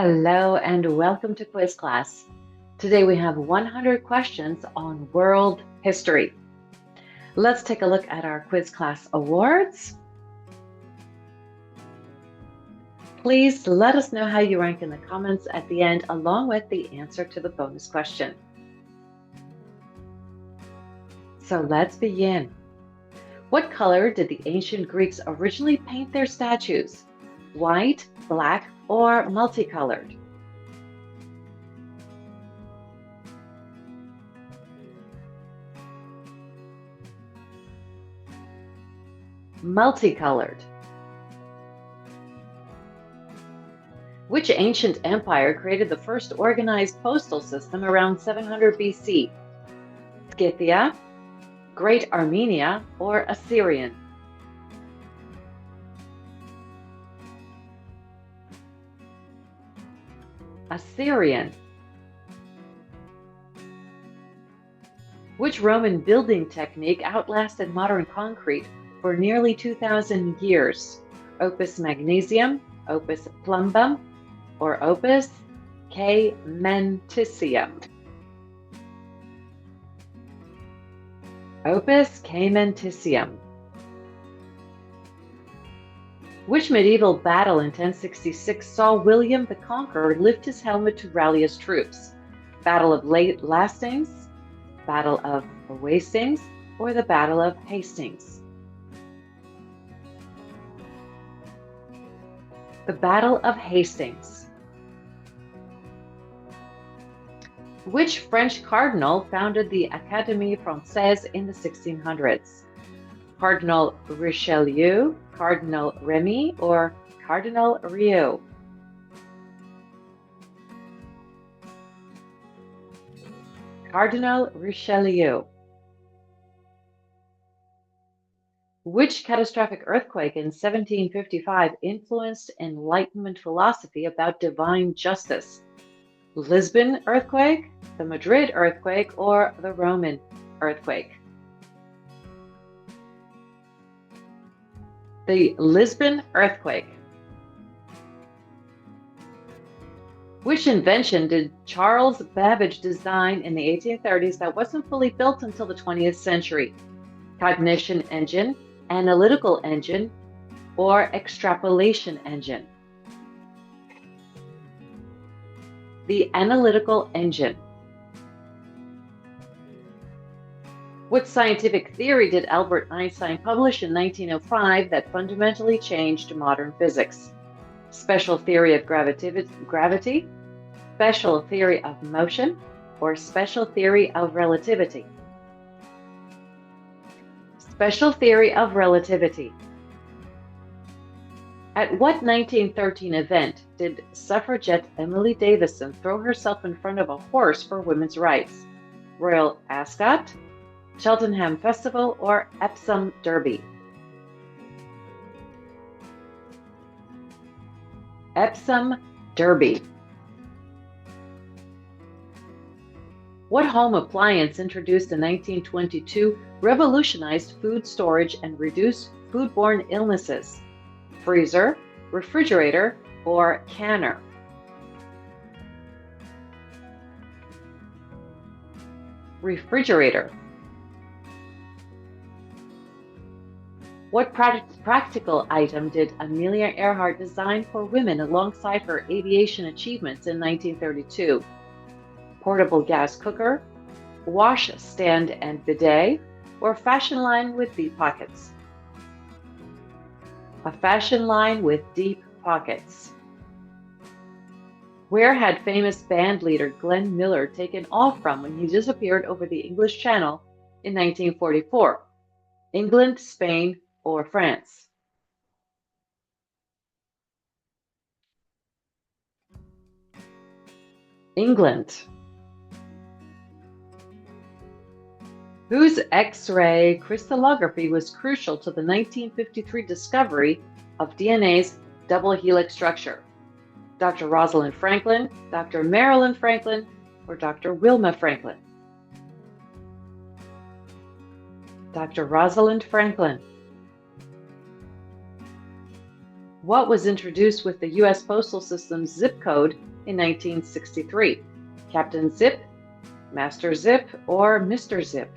Hello and welcome to quiz class. Today we have 100 questions on world history. Let's take a look at our quiz class awards. Please let us know how you rank in the comments at the end, along with the answer to the bonus question. So let's begin. What color did the ancient Greeks originally paint their statues? White, black, or multicolored? Multicolored. Which ancient empire created the first organized postal system around 700 BC? Scythia, Great Armenia, or Assyrian? Assyrian. Which Roman building technique outlasted modern concrete for nearly 2,000 years? Opus magnesium, opus plumbum, or opus caementicium? Opus caementicium. Which medieval battle in 1066 saw William the Conqueror lift his helmet to rally his troops? Battle of Lastings, Battle of Hastings, or the Battle of Hastings? The Battle of Hastings. Which French cardinal founded the Académie Française in the 1600s? Cardinal Richelieu, Cardinal Remy, or Cardinal Rieu? Cardinal Richelieu. Which catastrophic earthquake in 1755 influenced Enlightenment philosophy about divine justice? Lisbon earthquake, the Madrid earthquake, or the Roman earthquake? The Lisbon earthquake. Which invention did Charles Babbage design in the 1830s that wasn't fully built until the 20th century? Cognition engine, analytical engine, or extrapolation engine? The analytical engine. What scientific theory did Albert Einstein publish in 1905 that fundamentally changed modern physics? Special theory of gravity, special theory of motion, or special theory of relativity? Special theory of relativity. At what 1913 event did suffragette Emily Davison throw herself in front of a horse for women's rights? Royal Ascot, Cheltenham Festival, or Epsom Derby? Epsom Derby. What home appliance introduced in 1922 revolutionized food storage and reduced foodborne illnesses? Freezer, refrigerator, or canner? Refrigerator. What practical item did Amelia Earhart design for women alongside her aviation achievements in 1932? Portable gas cooker, wash stand and bidet, or fashion line with deep pockets? A fashion line with deep pockets. Where had famous band leader Glenn Miller taken off from when he disappeared over the English Channel in 1944? England, Spain, or France? England. Whose X-ray crystallography was crucial to the 1953 discovery of DNA's double helix structure? Dr. Rosalind Franklin, Dr. Marilyn Franklin, or Dr. Wilma Franklin? Dr. Rosalind Franklin. What was introduced with the U.S. Postal System's zip code in 1963? Captain Zip, Master Zip, or Mr. Zip?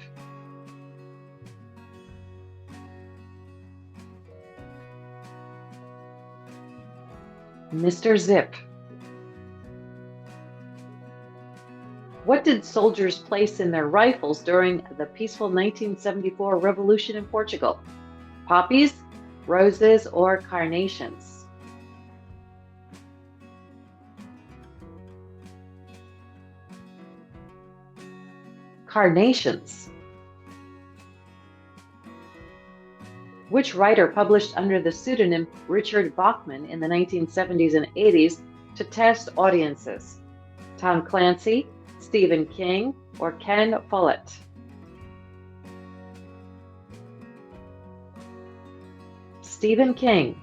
Mr. Zip. What did soldiers place in their rifles during the peaceful 1974 revolution in Portugal? Poppies, roses, or carnations? Carnations. Which writer published under the pseudonym Richard Bachman in the 1970s and 80s to test audiences? Tom Clancy, Stephen King, or Ken Follett? Stephen King.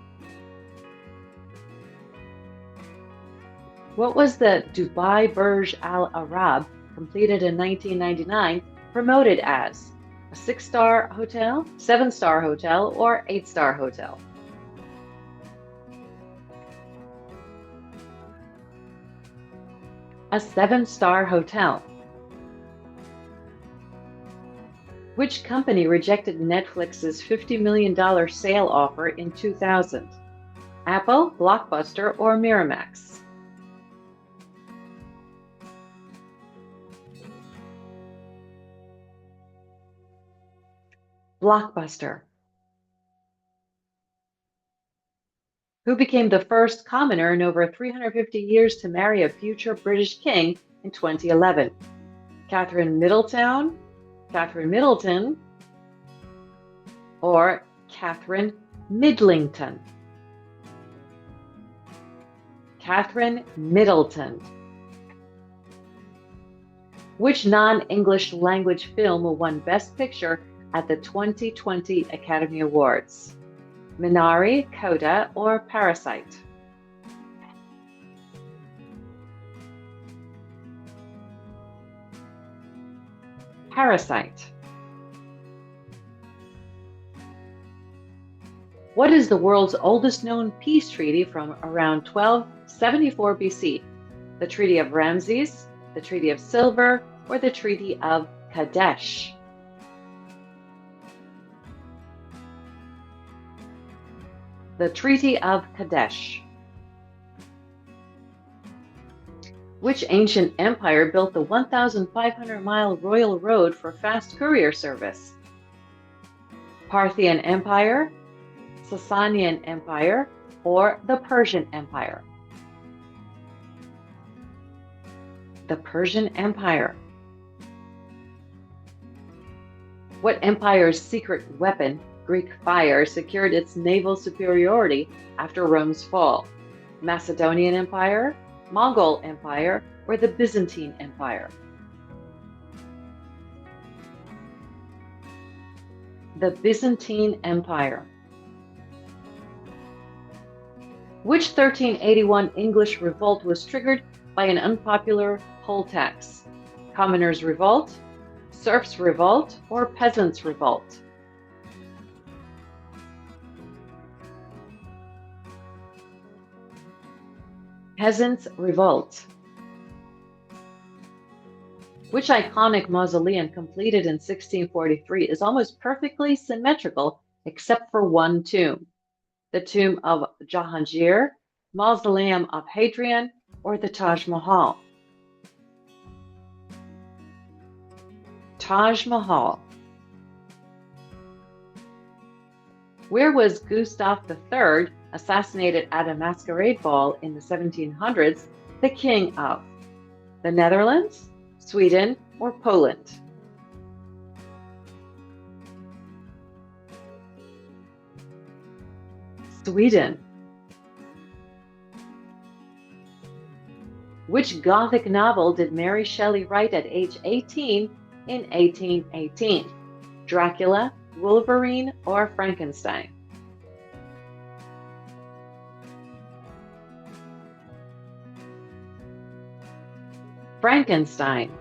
What was the Dubai Burj Al Arab, completed in 1999, promoted as? A 6-star hotel, 7-star hotel, or 8-star hotel? A 7-star hotel. Which company rejected Netflix's $50 million sale offer in 2000? Apple, Blockbuster, or Miramax? Blockbuster. Who became the first commoner in over 350 years to marry a future British king in 2011? Catherine Middleton, or Catherine Midlington? Catherine Middleton. Which non-English language film won Best Picture at the 2020 Academy Awards? Minari, Coda, or Parasite? Parasite. What is the world's oldest known peace treaty from around 1274 BC? The Treaty of Ramses, the Treaty of Silver, or the Treaty of Kadesh? The Treaty of Kadesh. Which ancient empire built the 1,500-mile Royal Road for fast courier service? Parthian Empire, Sasanian Empire, or the Persian Empire? The Persian Empire. What empire's secret weapon, Greek fire, secured its naval superiority after Rome's fall? Macedonian Empire, Mongol Empire, or the Byzantine Empire? The Byzantine Empire. Which 1381 English revolt was triggered by an unpopular poll tax? Commoners' Revolt, Serfs' Revolt, or Peasants' Revolt? Peasants' Revolt. Which iconic mausoleum completed in 1643 is almost perfectly symmetrical except for one tomb? The tomb of Jahangir, Mausoleum of Hadrian, or the Taj Mahal? Taj Mahal. Where was Gustav III, assassinated at a masquerade ball in the 1700s, the king of? The Netherlands, Sweden, or Poland? Sweden. Which Gothic novel did Mary Shelley write at age 18 in 1818? Dracula, Wolverine, or Frankenstein? Frankenstein.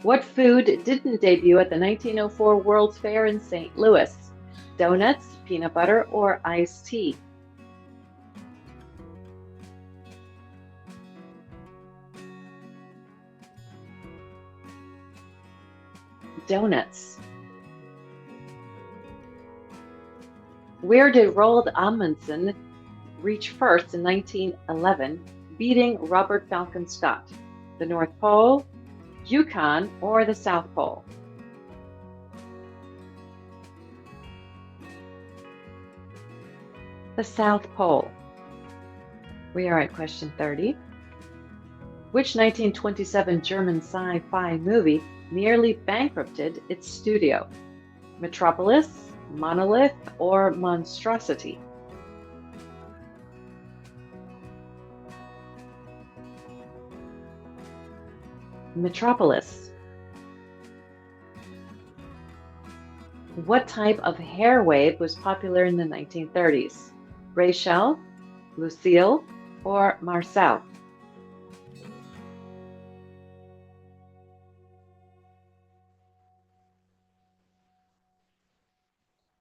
What food didn't debut at the 1904 World's Fair in St. Louis? Donuts, peanut butter, or iced tea? Donuts. Where did Roald Amundsen reach first in 1911, beating Robert Falcon Scott? The North Pole, Yukon, or the South Pole? The South Pole. We are at question 30. Which 1927 German sci-fi movie nearly bankrupted its studio? Metropolis, Monolith, or Monstrosity? Metropolis. What type of hair wave was popular in the 1930s? Rachel, Lucille, or Marcel?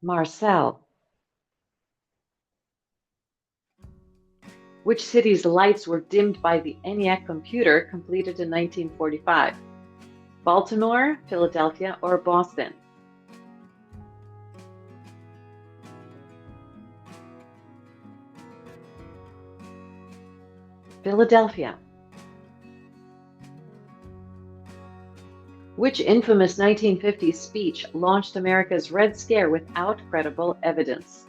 Marcel. Which city's lights were dimmed by the ENIAC computer completed in 1945? Baltimore, Philadelphia, or Boston? Philadelphia. Which infamous 1950 speech launched America's Red Scare without credible evidence?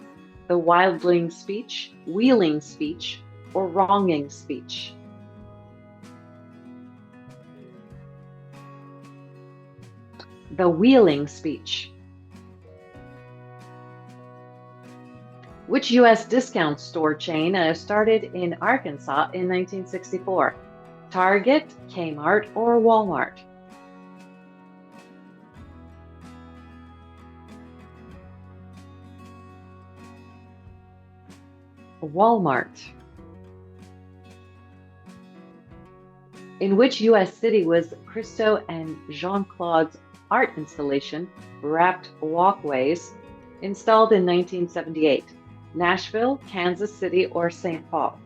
The Wildling speech, Wheeling speech, or Wronging speech? The Wheeling speech. Which U.S. discount store chain started in Arkansas in 1964? Target, Kmart, or Walmart? Walmart. In which U.S. city was Christo and Jean-Claude's art installation, Wrapped Walkways, installed in 1978? Nashville, Kansas City, or St. Paul?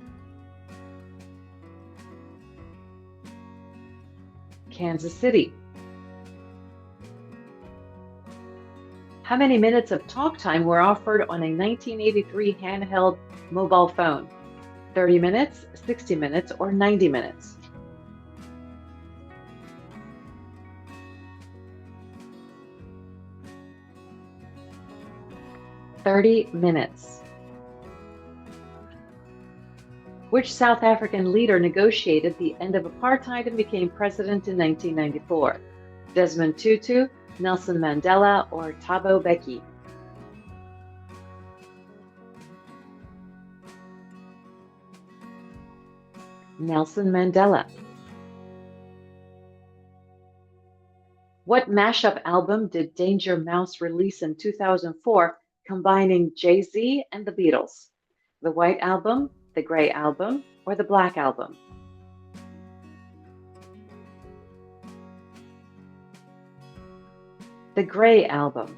Kansas City. How many minutes of talk time were offered on a 1983 handheld mobile phone? 30 minutes, 60 minutes, or 90 minutes? "30 minutes." Which South African leader negotiated the end of apartheid and became president in 1994? Desmond Tutu, Nelson Mandela, or Thabo Mbeki? Nelson Mandela. What mashup album did Danger Mouse release in 2004, combining Jay-Z and the Beatles? The White Album, the Gray Album, or the Black Album? The Gray Album.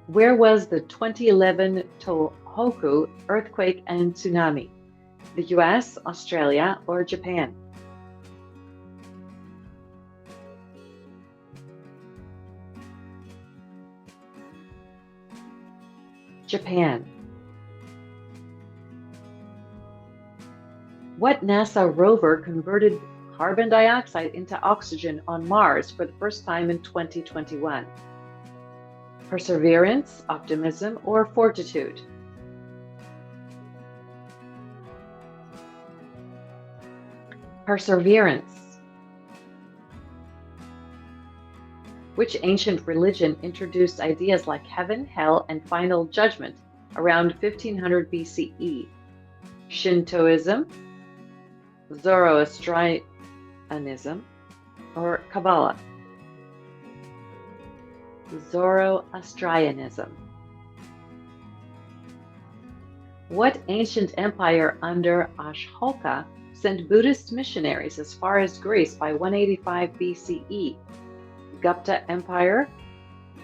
Where was the 2011 Tohoku earthquake and tsunami? The US, Australia, or Japan? Japan. What NASA rover converted carbon dioxide into oxygen on Mars for the first time in 2021? Perseverance, optimism, or fortitude? Perseverance. Which ancient religion introduced ideas like heaven, hell, and final judgment around 1500 BCE? Shintoism, Zoroastrianism, or Kabbalah? Zoroastrianism. What ancient empire under Ashoka sent Buddhist missionaries as far as Greece by 185 BCE? Gupta Empire,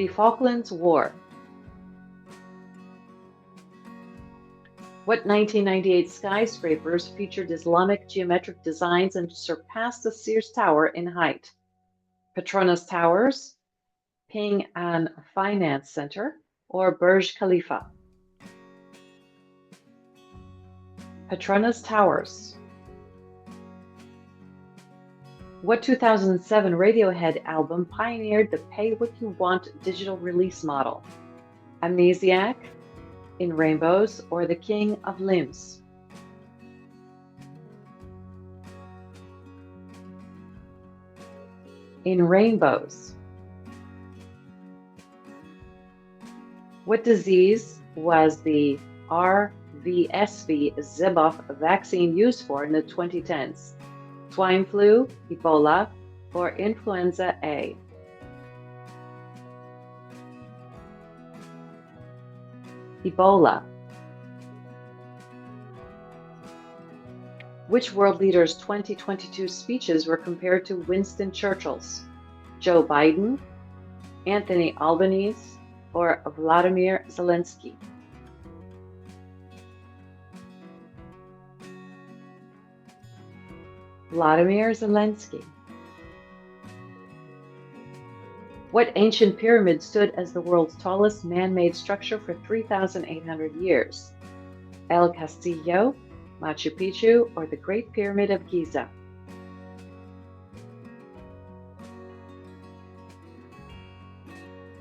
The Falklands War. What 1998 skyscrapers featured Islamic geometric designs and surpassed the Sears Tower in height? Petronas Towers, Ping An Finance Center, or Burj Khalifa? Petronas Towers. What 2007 Radiohead album pioneered the pay what you want digital release model? Amnesiac, In Rainbows, or The King of Limbs? In Rainbows. What disease was the RVSV Zeboff vaccine used for in the 2010s? Swine flu, Ebola, or influenza A? Ebola. Which world leader's 2022 speeches were compared to Winston Churchill's? Joe Biden, Anthony Albanese, or Vladimir Zelensky? Vladimir Zelensky. What ancient pyramid stood as the world's tallest man-made structure for 3,800 years? El Castillo, Machu Picchu, or the Great Pyramid of Giza?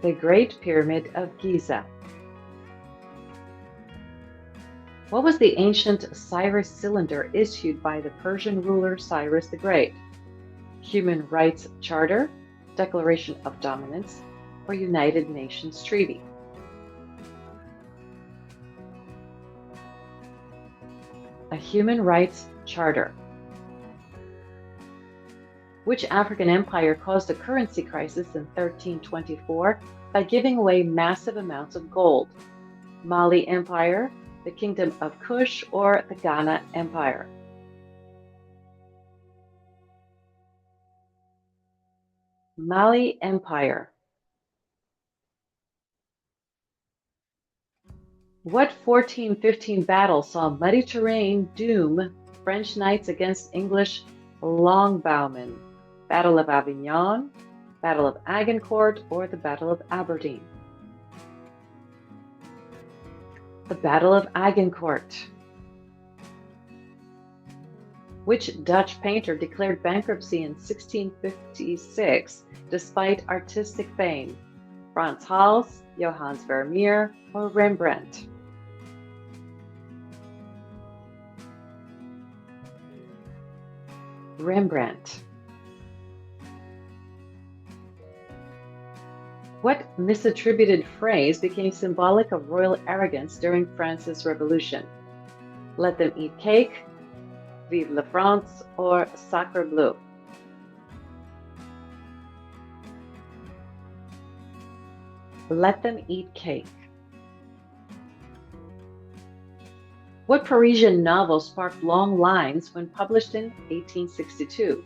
The Great Pyramid of Giza. What was the ancient Cyrus cylinder issued by the Persian ruler Cyrus the Great? Human Rights Charter, Declaration of Dominance, or United Nations Treaty? A Human Rights Charter. Which African empire caused a currency crisis in 1324 by giving away massive amounts of gold? Mali Empire, the Kingdom of Kush, or the Ghana Empire? Mali Empire. What 1415 battle saw muddy terrain doom French knights against English longbowmen? Battle of Avignon, Battle of Agincourt, or the Battle of Aberdeen? The Battle of Agincourt. Which Dutch painter declared bankruptcy in 1656 despite artistic fame? Frans Hals, Johannes Vermeer, or Rembrandt? Rembrandt. What misattributed phrase became symbolic of royal arrogance during France's Revolution? Let them eat cake, Vive la France, or Sacre Bleu? Let them eat cake. What Parisian novel sparked long lines when published in 1862?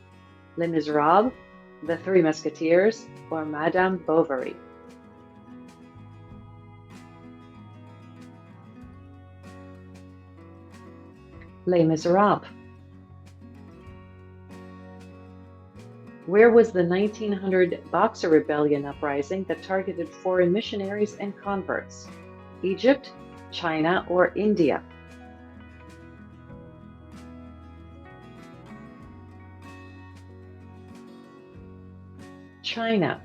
Les Miserables, The Three Musketeers, or Madame Bovary? Les Miserables. Where was the 1900 Boxer Rebellion uprising that targeted foreign missionaries and converts? Egypt, China, or India? China.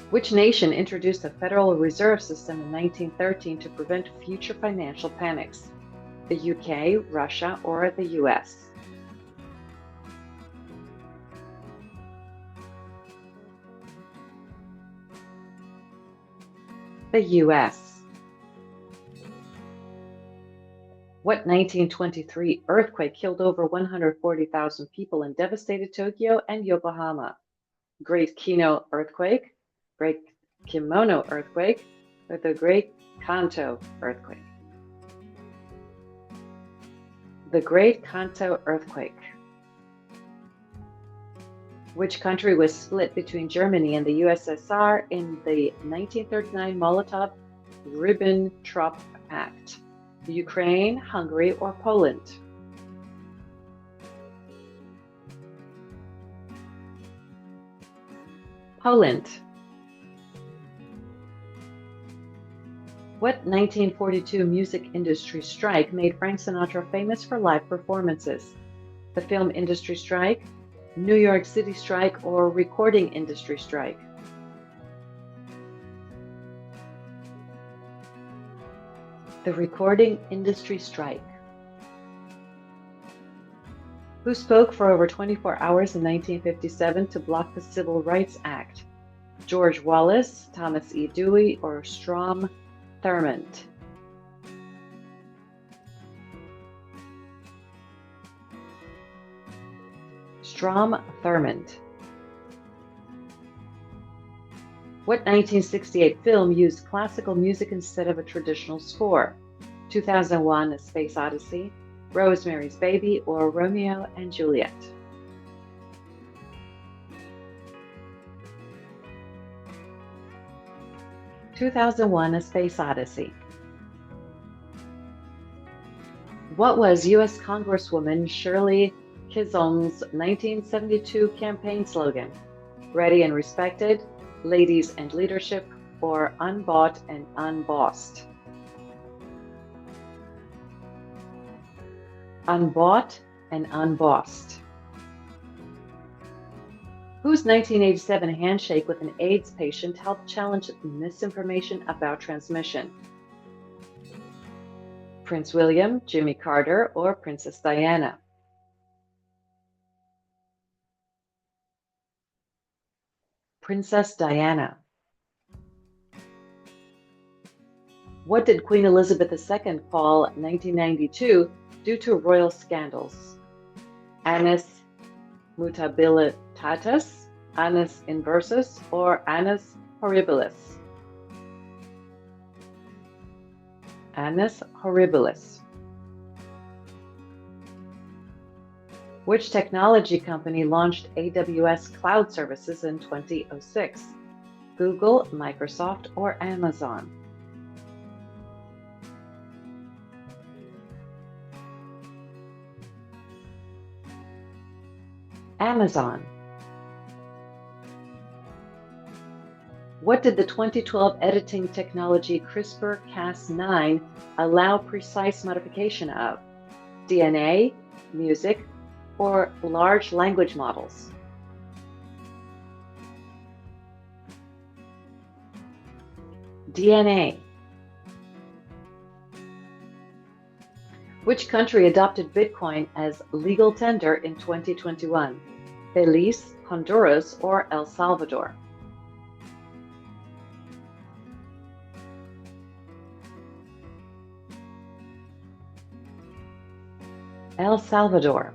Which nation introduced a Federal Reserve System in 1913 to prevent future financial panics? The UK, Russia, or the US? The US. What 1923 earthquake killed over 140,000 people and devastated Tokyo and Yokohama? Great Kino earthquake, Great Kimono earthquake, or the Great Kanto earthquake? The Great Kanto earthquake. Which country was split between Germany and the USSR in the 1939 Molotov-Ribbentrop Pact? Ukraine, Hungary, or Poland? Poland. What 1942 music industry strike made Frank Sinatra famous for live performances? The film industry strike, New York City strike, or recording industry strike? The recording industry strike. Who spoke for over 24 hours in 1957 to block the Civil Rights Act? George Wallace, Thomas E. Dewey, or Strom Thurmond? Strom Thurmond. What 1968 film used classical music instead of a traditional score? 2001: A Space Odyssey, Rosemary's Baby, or Romeo and Juliet? (2001: A Space Odyssey). What was U.S. Congresswoman Shirley Chisholm's 1972 campaign slogan? Ready and respected, ladies and leadership, or unbought and unbossed? Unbought and unbossed. Whose 1987 handshake with an AIDS patient helped challenge misinformation about transmission? Prince William, Jimmy Carter, or Princess Diana? Princess Diana. What did Queen Elizabeth II call 1992 due to royal scandals? Annus mutabilitatis, annus inversus, or annus horribilis? Annus horribilis. Which technology company launched AWS cloud services in 2006? Google, Microsoft, or Amazon? Amazon. What did the 2012 editing technology CRISPR-Cas9 allow precise modification of? DNA, music, or large language models? DNA. Which country adopted Bitcoin as legal tender in 2021? Belize, Honduras, or El Salvador? El Salvador.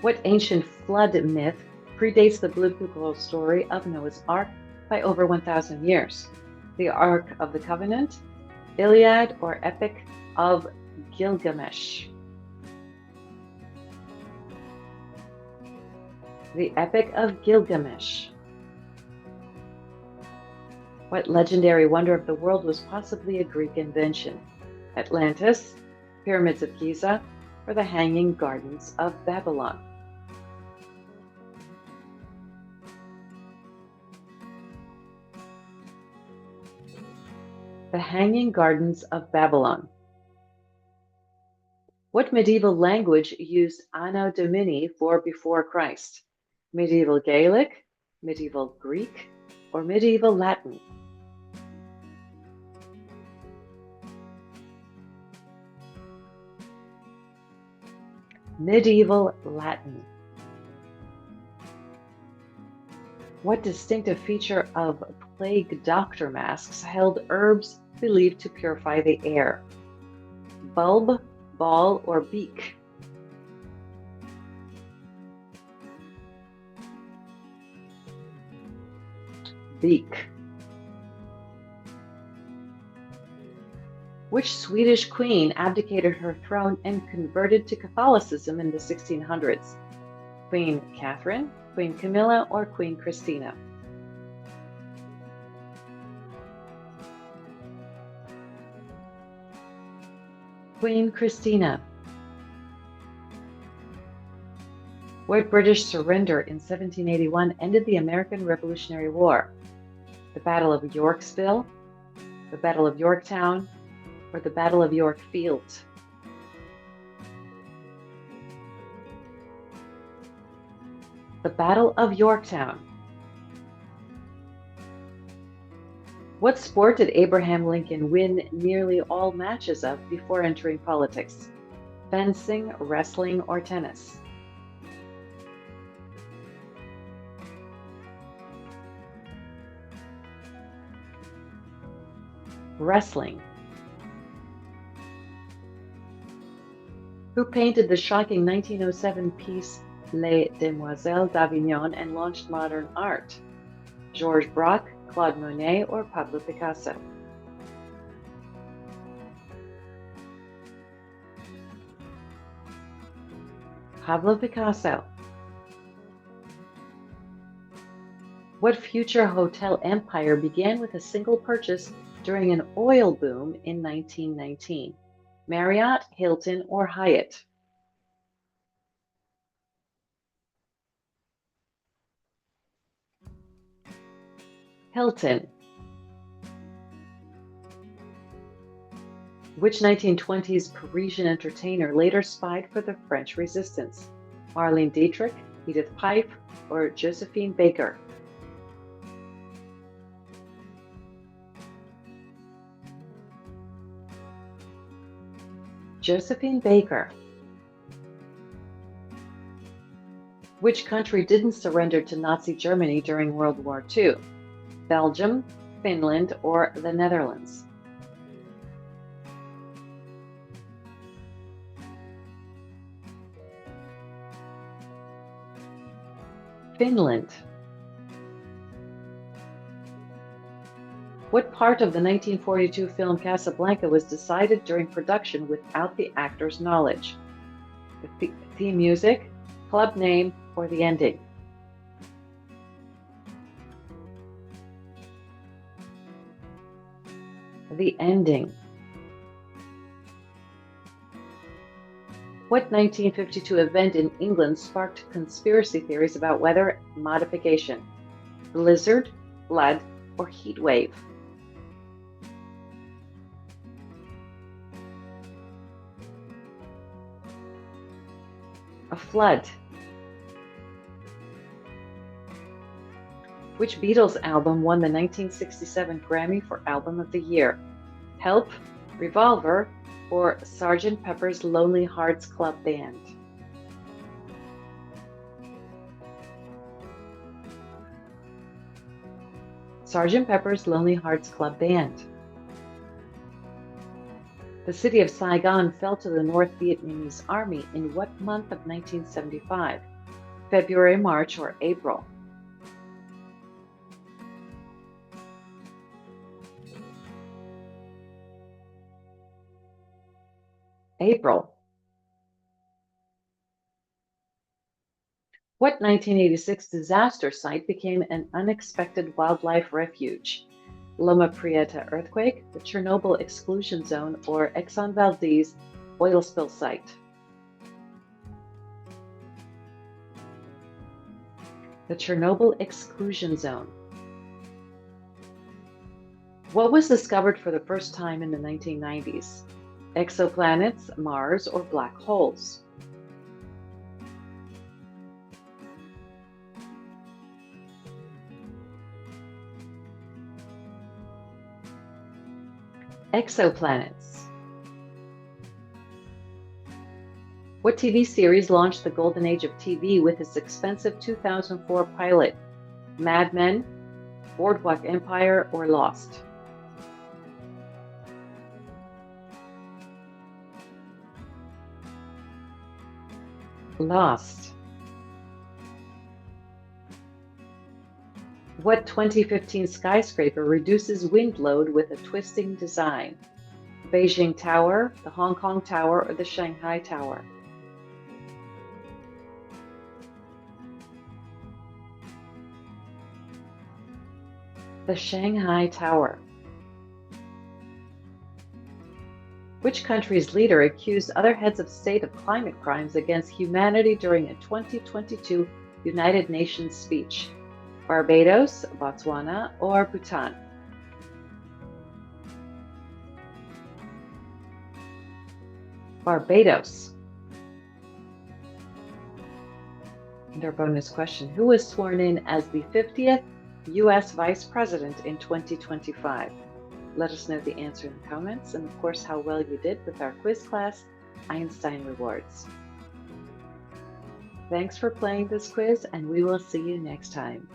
What ancient flood myth predates the biblical story of Noah's Ark by over 1,000 years? The Ark of the Covenant, Iliad, or Epic of Gilgamesh? The Epic of Gilgamesh. What legendary wonder of the world was possibly a Greek invention? Atlantis, Pyramids of Giza, or the Hanging Gardens of Babylon? The Hanging Gardens of Babylon. What medieval language used Anno Domini for before Christ? Medieval Gaelic, Medieval Greek, or Medieval Latin? Medieval Latin. What distinctive feature of plague doctor masks held herbs believed to purify the air? Bulb, ball, or beak? Beak. Which Swedish queen abdicated her throne and converted to Catholicism in the 1600s? Queen Catherine, Queen Camilla, or Queen Christina? Queen Christina. What British surrender in 1781 ended the American Revolutionary War? The Battle of Yorksville, the Battle of Yorktown, or the Battle of York Field? The Battle of Yorktown. What sport did Abraham Lincoln win nearly all matches of before entering politics? Fencing, wrestling, or tennis? Wrestling. Who painted the shocking 1907 piece Les Demoiselles d'Avignon and launched modern art? Georges Braque, Claude Monet, or Pablo Picasso? Pablo Picasso. What future hotel empire began with a single purchase during an oil boom in 1919? Marriott, Hilton, or Hyatt? Hilton. Which 1920s Parisian entertainer later spied for the French resistance? Marlene Dietrich, Edith Piaf, or Josephine Baker? Josephine Baker. Which country didn't surrender to Nazi Germany during World War II? Belgium, Finland, or the Netherlands? Finland. What part of the 1942 film Casablanca was decided during production without the actor's knowledge? The theme music, club name, or the ending? The ending. What 1952 event in England sparked conspiracy theories about weather modification? Blizzard, flood, or heat wave? A flood. Which Beatles album won the 1967 Grammy for Album of the Year? Help, Revolver, or Sgt. Pepper's Lonely Hearts Club Band? Sgt. Pepper's Lonely Hearts Club Band. The city of Saigon fell to the North Vietnamese Army in what month of 1975? February, March, or April? April. What 1986 disaster site became an unexpected wildlife refuge? Loma Prieta earthquake, the Chernobyl exclusion zone, or Exxon Valdez oil spill site? The Chernobyl exclusion zone. What was discovered for the first time in the 1990s? Exoplanets, Mars, or black holes? Exoplanets. What TV series launched the golden age of TV with its expensive 2004 pilot? Mad Men, Boardwalk Empire, or Lost? Lost. What 2015 skyscraper reduces wind load with a twisting design? Beijing Tower, the Hong Kong Tower, or the Shanghai Tower? The Shanghai Tower. Which country's leader accused other heads of state of climate crimes against humanity during a 2022 United Nations speech? Barbados, Botswana, or Bhutan? Barbados. And our bonus question, who was sworn in as the 50th U.S. Vice President in 2025? Let us know the answer in the comments, and of course how well you did with our quiz class, Einstein Rewards. Thanks for playing this quiz, and we will see you next time.